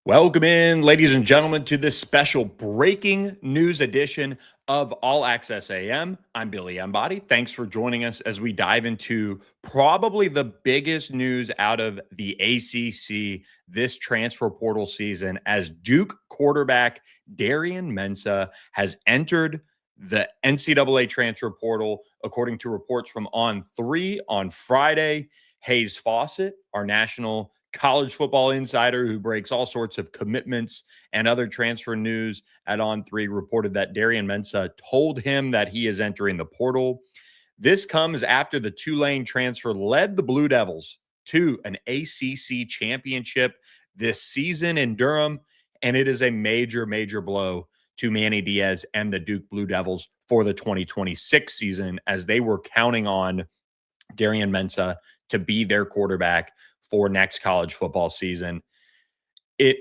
Welcome in, ladies and gentlemen, to this special breaking news edition of All Access AM. I'm Billy Embody. Thanks for joining us as we dive into probably the biggest news out of the ACC this transfer portal season, as Duke quarterback Darian Mensah has entered the NCAA Transfer Portal, according to reports from On3 on Friday. Hayes Fawcett, our national college football insider who breaks all sorts of commitments and other transfer news at On3, reported that Darian Mensah told him that he is entering the portal. This comes after the Tulane transfer led the Blue Devils to an ACC championship this season in Durham, and it is a major blow to Manny Diaz and the Duke Blue Devils for the 2026 season, as they were counting on Darian Mensah to be their quarterback for next college football season. It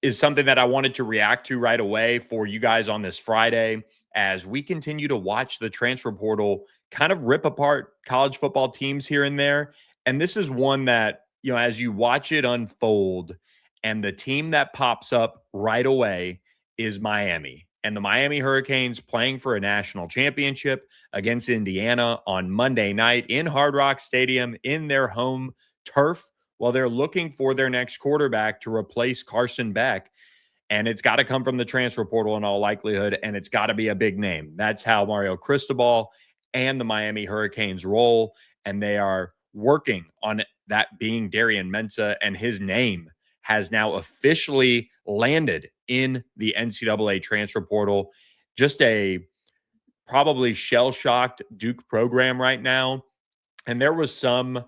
is something that I wanted to react to right away for you guys on this Friday, as we continue to watch the transfer portal kind of rip apart college football teams here and there. And this is one that, as you watch it unfold, and the team that pops up right away is Miami. And the Miami Hurricanes playing for a national championship against Indiana on Monday night in Hard Rock Stadium in their home turf, while they're looking for their next quarterback to replace Carson Beck. And it's got to come from the transfer portal in all likelihood, and it's got to be a big name. That's how Mario Cristobal and the Miami Hurricanes roll, and they are working on that being Darian Mensah, and his name has now officially landed in the NCAA Transfer Portal. Just a probably shell-shocked Duke program right now. And there was some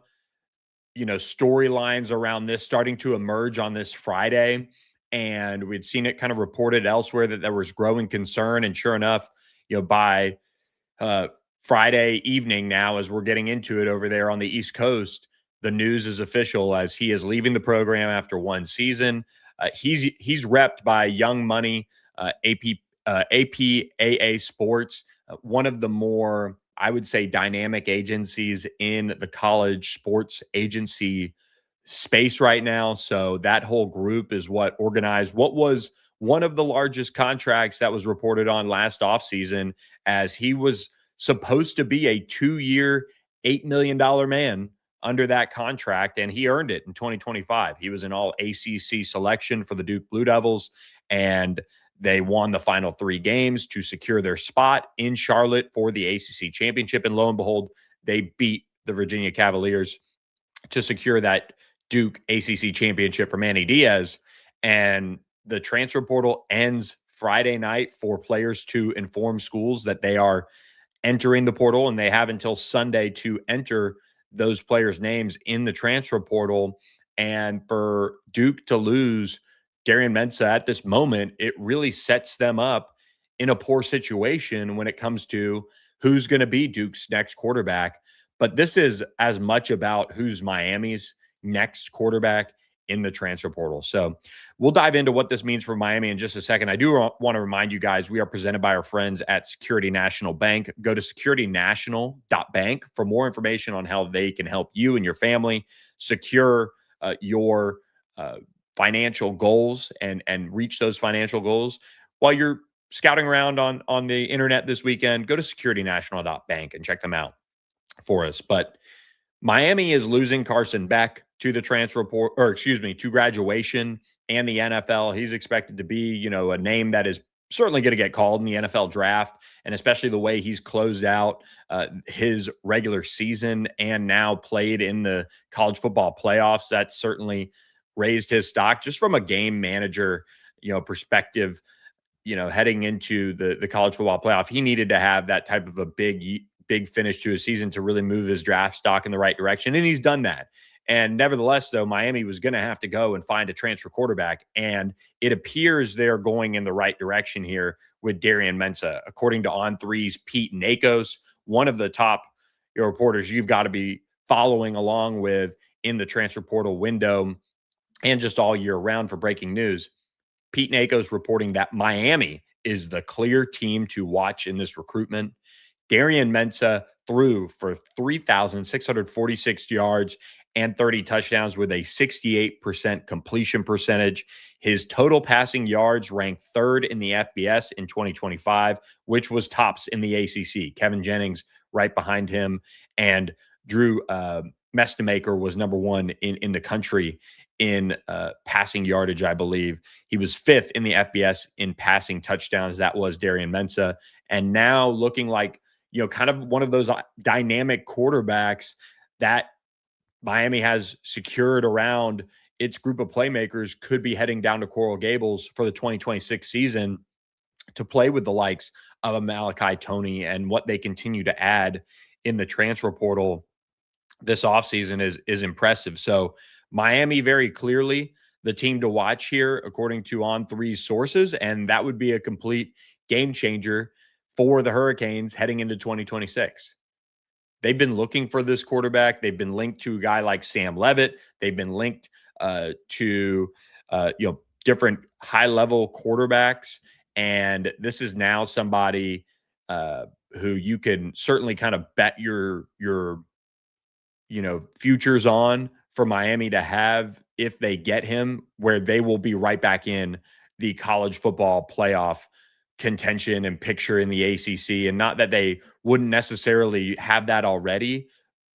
storylines around this starting to emerge on this Friday. And we'd seen it kind of reported elsewhere that there was growing concern. And sure enough, by Friday evening now, as we're getting into it over there on the East Coast, the news is official, as he is leaving the program after one season. He's repped by Young Money, APAA Sports, one of the more, I would say, dynamic agencies in the college sports agency space right now. So that whole group is what organized what was one of the largest contracts that was reported on last offseason, as he was supposed to be a 2-year, $8 million man under that contract, and he earned it in 2025. He was an all-ACC selection for the Duke Blue Devils, and they won the final 3 games to secure their spot in Charlotte for the ACC championship. And lo and behold, they beat the Virginia Cavaliers to secure that Duke ACC championship for Manny Diaz. And the transfer portal ends Friday night for players to inform schools that they are entering the portal, and they have until Sunday to enter those players' names in the transfer portal. And for Duke to lose Darian Mensah at this moment, it really sets them up in a poor situation when it comes to who's going to be Duke's next quarterback. But this is as much about who's Miami's next quarterback in the transfer portal. So we'll dive into what this means for Miami in just a second. I do want to remind you guys, we are presented by our friends at Security National Bank. Go to securitynational.bank for more information on how they can help you and your family secure your financial goals and reach those financial goals. While you're scouting around on the internet this weekend, go to securitynational.bank and check them out for us. But Miami is losing Carson Beck to the transfer to graduation and the NFL. He's expected to be, a name that is certainly going to get called in the NFL draft, and especially the way he's closed out his regular season and now played in the college football playoffs. That's certainly raised his stock just from a game manager, perspective. Heading into the college football playoff, he needed to have that type of a big finish to his season to really move his draft stock in the right direction. And he's done that. And nevertheless, though, Miami was going to have to go and find a transfer quarterback. And it appears they're going in the right direction here with Darian Mensah. According to On3's Pete Nakos, one of the top reporters you've got to be following along with in the transfer portal window and just all year round for breaking news. Pete Nakos reporting that Miami is the clear team to watch in this recruitment. Darian Mensah threw for 3,646 yards and 30 touchdowns with a 68% completion percentage. His total passing yards ranked third in the FBS in 2025, which was tops in the ACC. Kevin Jennings right behind him, and Drew Mestemaker was number one in the country in passing yardage, I believe. He was fifth in the FBS in passing touchdowns. That was Darian Mensah. And now looking like, kind of one of those dynamic quarterbacks that Miami has secured around its group of playmakers, could be heading down to Coral Gables for the 2026 season to play with the likes of a Malachi Toney, and what they continue to add in the transfer portal this offseason is impressive. So Miami, very clearly the team to watch here, according to On3's sources, and that would be a complete game changer for the Hurricanes heading into 2026. They've been looking for this quarterback. They've been linked to a guy like Sam Levitt. They've been linked to different high-level quarterbacks, and this is now somebody who you can certainly kind of bet your futures on for Miami to have if they get him, where they will be right back in the college football playoff contention and picture in the ACC. And not that they wouldn't necessarily have that already,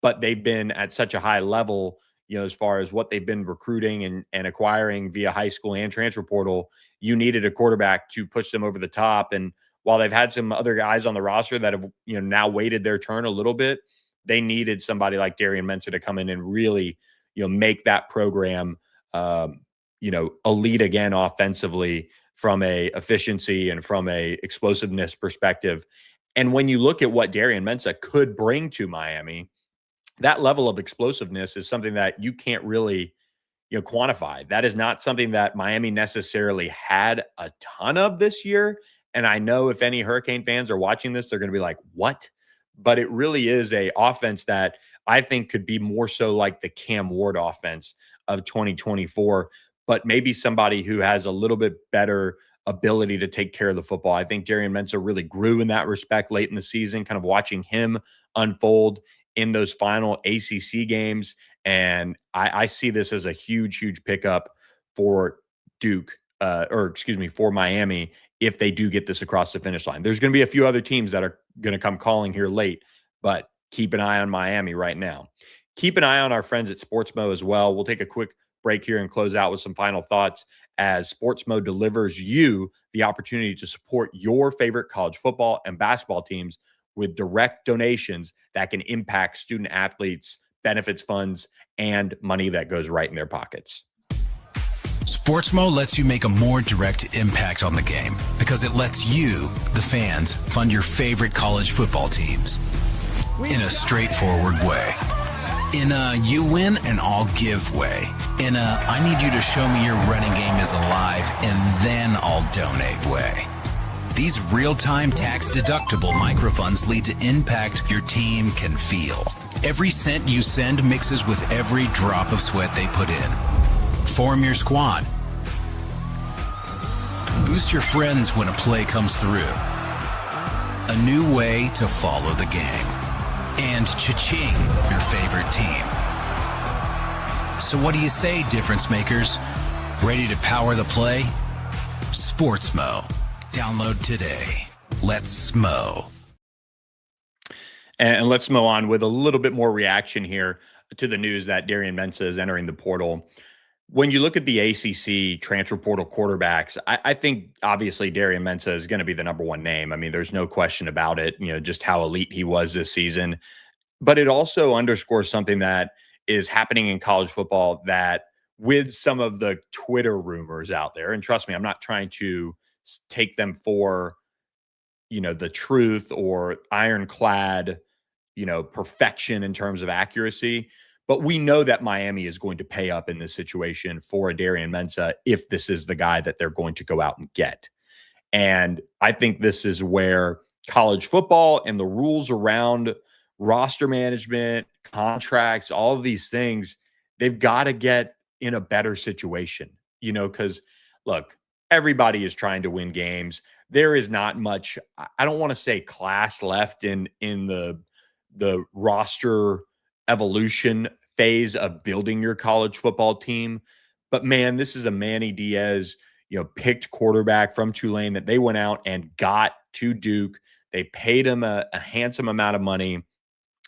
but they've been at such a high level, as far as what they've been recruiting and acquiring via high school and transfer portal. You needed a quarterback to push them over the top. And while they've had some other guys on the roster that have, now waited their turn a little bit, they needed somebody like Darian Mensah to come in and really, make that program, elite again offensively, from a efficiency and from a explosiveness perspective. And when you look at what Darian Mensah could bring to Miami, that level of explosiveness is something that you can't really, quantify. That is not something that Miami necessarily had a ton of this year. And I know if any Hurricane fans are watching this, they're going to be like, what? But it really is a offense that I think could be more so like the Cam Ward offense of 2024, but maybe somebody who has a little bit better ability to take care of the football. I think Darian Mensah really grew in that respect late in the season, kind of watching him unfold in those final ACC games. And I see this as a huge, huge pickup for for Miami, if they do get this across the finish line. There's going to be a few other teams that are going to come calling here late, but keep an eye on Miami right now. Keep an eye on our friends at Sportsmo as well. We'll take a quick break here and close out with some final thoughts, as Sportsmo delivers you the opportunity to support your favorite college football and basketball teams with direct donations that can impact student athletes, benefits funds, and money that goes right in their pockets. Sportsmo lets you make a more direct impact on the game because it lets you, the fans, fund your favorite college football teams in a straightforward way. In a you win and I'll give way. In a I need you to show me your running game is alive and then I'll donate way. These real-time tax-deductible microfunds lead to impact your team can feel. Every cent you send mixes with every drop of sweat they put in. Form your squad. Boost your friends when a play comes through. A new way to follow the game. And cha-ching, your favorite team. So what do you say, difference makers? Ready to power the play? Sportsmo. Download today. Let's smo. And let's mo on with a little bit more reaction here to the news that Darian Mensah is entering the portal. When you look at the ACC transfer portal quarterbacks, I think obviously Darian Mensah is going to be the number one name. I mean, there's no question about it, just how elite he was this season. But it also underscores something that is happening in college football, that with some of the Twitter rumors out there, and trust me, I'm not trying to take them for, the truth or ironclad, perfection in terms of accuracy. But we know that Miami is going to pay up in this situation for a Darian Mensah if this is the guy that they're going to go out and get. And I think this is where college football and the rules around roster management, contracts, all of these things, they've got to get in a better situation, because look, everybody is trying to win games. There is not much, I don't want to say class left in the roster evolution phase of building your college football team. But man, this is a Manny Diaz, picked quarterback from Tulane that they went out and got to Duke. They paid him a handsome amount of money.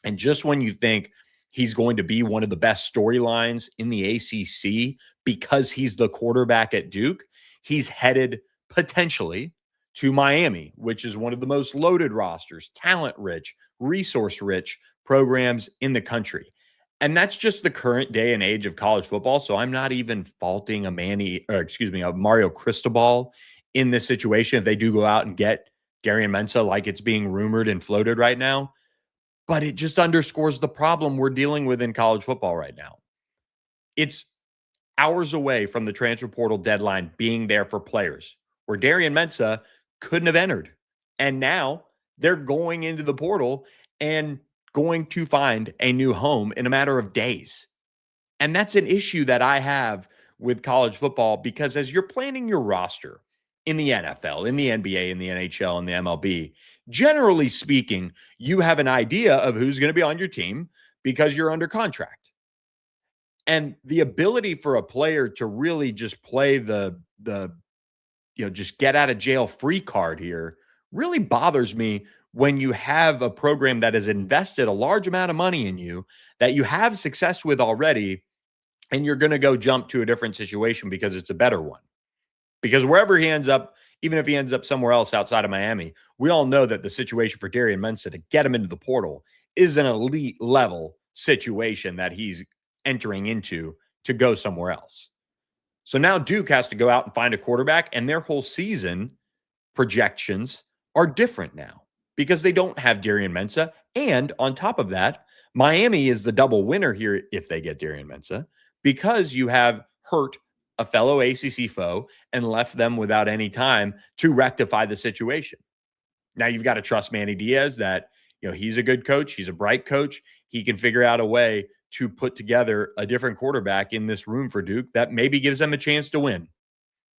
And just when you think he's going to be one of the best storylines in the ACC because he's the quarterback at Duke, he's headed potentially to Miami, which is one of the most loaded rosters, talent-rich, resource-rich programs in the country. And that's just the current day and age of college football. So I'm not even faulting a Mario Cristobal in this situation if they do go out and get Darian Mensah like it's being rumored and floated right now. But it just underscores the problem we're dealing with in college football right now. It's hours away from the transfer portal deadline being there for players, where Darian Mensah couldn't have entered. And now they're going into the portal and going to find a new home in a matter of days. And that's an issue that I have with college football, because as you're planning your roster in the NFL, in the NBA, in the NHL, in the MLB, generally speaking, you have an idea of who's going to be on your team because you're under contract. And the ability for a player to really just play the just get out of jail free card here really bothers me when you have a program that has invested a large amount of money in you, that you have success with already, and you're going to go jump to a different situation because it's a better one. Because wherever he ends up, even if he ends up somewhere else outside of Miami, we all know that the situation for Darian Mensah to get him into the portal is an elite level situation that he's entering into to go somewhere else. So now Duke has to go out and find a quarterback, and their whole season projections are different now because they don't have Darian Mensah. And on top of that, Miami is the double winner here if they get Darian Mensah, because you have hurt a fellow ACC foe and left them without any time to rectify the situation. Now you've got to trust Manny Diaz that, he's a good coach. He's a bright coach. He can figure out a way to put together a different quarterback in this room for Duke that maybe gives them a chance to win.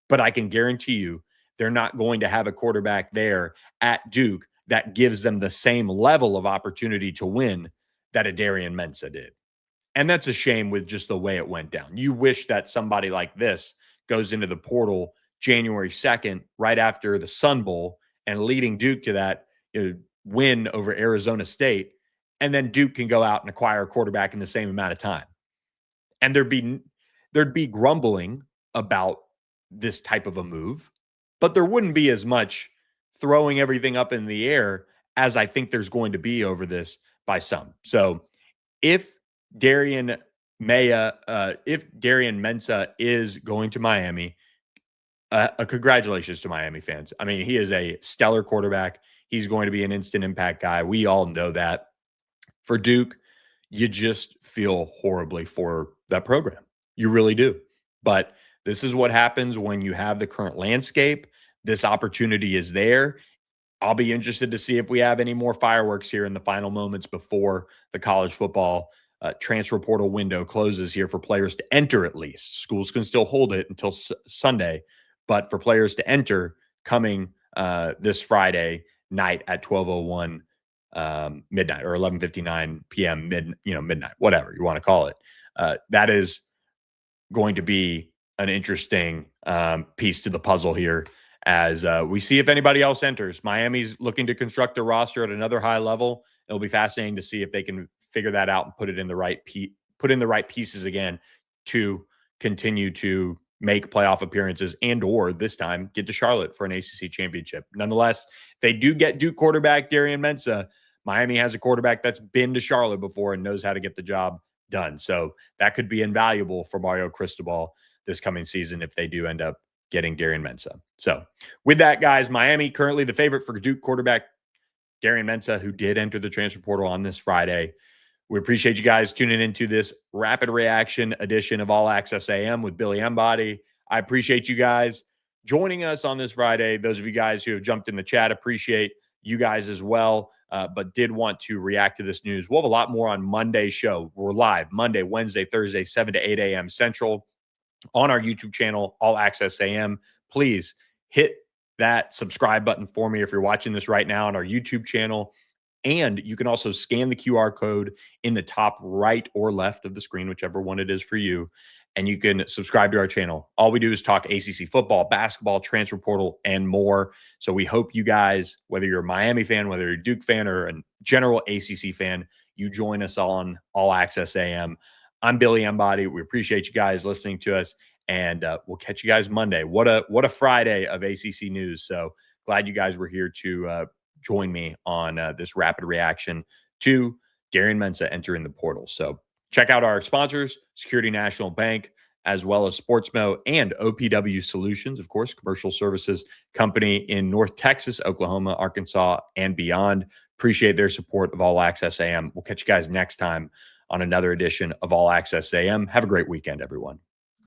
But I can guarantee you they're not going to have a quarterback there at Duke that gives them the same level of opportunity to win that a Darian Mensah did. And that's a shame with just the way it went down. You wish that somebody like this goes into the portal January 2nd, right after the Sun Bowl, and leading Duke to that win over Arizona State. And then Duke can go out and acquire a quarterback in the same amount of time. And there'd be grumbling about this type of a move, but there wouldn't be as much throwing everything up in the air as I think there's going to be over this by some. So if Darian Mensah is going to Miami, congratulations to Miami fans. I mean, he is a stellar quarterback. He's going to be an instant impact guy. We all know that. For Duke, you just feel horribly for that program. You really do. But this is what happens when you have the current landscape. This opportunity is there. I'll be interested to see if we have any more fireworks here in the final moments before the college football transfer portal window closes here for players to enter at least. Schools can still hold it until Sunday, but for players to enter coming this Friday night at 12:01 midnight or 11:59 p.m. midnight, whatever you want to call it. That is going to be an interesting piece to the puzzle here as we see if anybody else enters. Miami's looking to construct a roster at another high level. It'll be fascinating to see if they can figure that out and put in the right pieces again to continue to make playoff appearances or this time get to Charlotte for an ACC championship. Nonetheless, they do get Duke quarterback Darian Mensah. Miami has a quarterback that's been to Charlotte before and knows how to get the job done. So that could be invaluable for Mario Cristobal this coming season if they do end up getting Darian Mensah. So with that, guys, Miami currently the favorite for Duke quarterback Darian Mensah, who did enter the transfer portal on this Friday. We appreciate you guys tuning into this rapid reaction edition of All Access AM with Billy Embody. I appreciate you guys joining us on this Friday. Those of you guys who have jumped in the chat, appreciate you guys as well, but did want to react to this news. We'll have a lot more on Monday's show. We're live Monday, Wednesday, Thursday, 7 to 8 a.m. Central on our YouTube channel, All Access AM. Please hit that subscribe button for me if you're watching this right now on our YouTube channel. And you can also scan the QR code in the top right or left of the screen, whichever one it is for you. And you can subscribe to our channel. All we do is talk ACC football, basketball, transfer portal, and more. So we hope you guys, whether you're a Miami fan, whether you're a Duke fan, or a general ACC fan, you join us on All Access AM. I'm Billy Embody. We appreciate you guys listening to us, and we'll catch you guys Monday. What a Friday of ACC news. So glad you guys were here to join me on this rapid reaction to Darian Mensah entering the portal. So check out our sponsors, Security National Bank, as well as Sportsmo and OPW Solutions, of course, commercial services company in North Texas, Oklahoma, Arkansas, and beyond. Appreciate their support of All Access AM. We'll catch you guys next time on another edition of All Access AM. Have a great weekend, everyone.